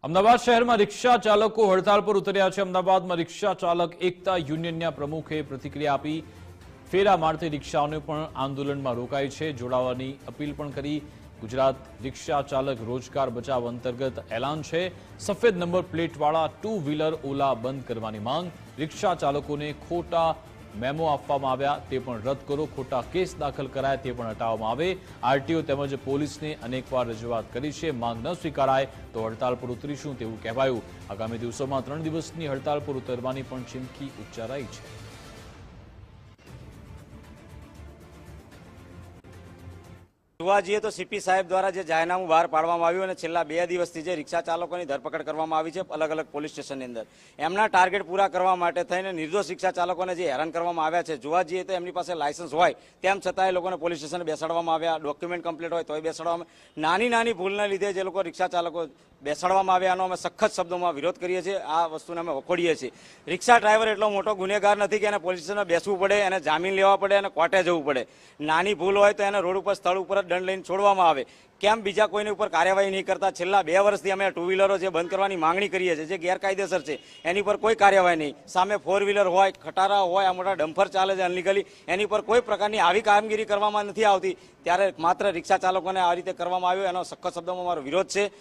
અમદાવાદ શહેરમાં રિક્ષા ચાલકો હડતાળ પર ઉતર્યા છે। અમદાવાદમાં રિક્ષા ચાલક એકતા યુનિયનના પ્રમુખે પ્રતિક્રિયા આપી ફેરા મારતી રિક્ષાઓને પણ આંદોલનમાં રોકાઈ છે। જોડાવાની અપીલ પણ કરી। ગુજરાત રિક્ષા ચાલક રોજગાર બચાવ અંતર્ગત એલાન છે। સફેદ નંબર પ્લેટવાળા ટુ વ્હીલર ઓલા બંધ કરવાની માંગ। રિક્ષા ચાલકોને ખોટા મેમો આપવામાં આવ્યા તે પણ રદ કરો, ખોટા કેસ દાખલ કરાય તે પણ હટાવવામાં આવે। આરટીઓ તેમજ પોલીસને અનેકવાર રજૂઆત કરી છે। માંગ ન સ્વીકારાય તો હડતાળ પર ઉતરીશું તેવું કહેવાયું। આગામી દિવસોમાં 3 દિવસની હડતાળ પર ઉતરવાની પણ ચીમકી ઉચ્ચારાઈ છે। જોવા જઈએ તો સીપી સાહેબ દ્વારા જે જાહેરનામું બહાર પાડવામાં આવ્યું અને છેલ્લા 2 દિવસથી જે રિક્ષા ચાલકોની ધરપકડ કરવામાં આવી છે અલગ અલગ પોલીસ સ્ટેશનની અંદર, એમના ટાર્ગેટ પૂરા કરવા માટે થઈને નિર્દોષ રિક્ષા ચાલકોને જે હેરાન કરવામાં આવ્યા છે। જોવા જઈએ તો એમની પાસે લાયસન્સ હોય તેમ છતાં એ લોકોને પોલીસ સ્ટેશને બેસાડવામાં આવ્યા, ડોક્યુમેન્ટ કમ્પ્લીટ હોય તોય બેસાડવામાં, નાની ભૂલના લીધે જે લોકો રિક્ષા ચાલકો બેસાડવામાં આવ્યા એનો અમે સખત શબ્દોમાં વિરોધ કરીએ છીએ। આ વસ્તુને અમે વખોડીએ છીએ। રિક્ષા ડ્રાઈવર એટલો મોટો ગુનેગાર નથી કે એને પોલીસ સ્ટેશનમાં બેસવું પડે, એને જામીન લેવા પડે અને કોર્ટે જવું પડે। નાની ભૂલ હોય તો એને રોડ ઉપર સ્થળ ઉપર જ દંડ લઈને છોડવામાં આવે। કેમ બીજા કોઈની ઉપર કાર્યવાહી નહીં કરતા? છેલ્લા 2 વર્ષથી અમે ટુ વ્હીલરો જે બંધ કરવાની માંગણી કરીએ છીએ, જે ગેરકાયદેસર છે એની પર કોઈ કાર્યવાહી નહીં। સામે 4 વ્હીલર હોય, ખટારા હોય, આ મોટા ડમ્પર ચાલે છે અનલીગલી, એની પર કોઈ પ્રકારની આવી કામગીરી કરવામાં નથી આવતી। ત્યારે માત્ર રિક્ષા ચાલકોને આ રીતે કરવામાં આવ્યું એનો સખત શબ્દોમાં અમારો વિરોધ છે।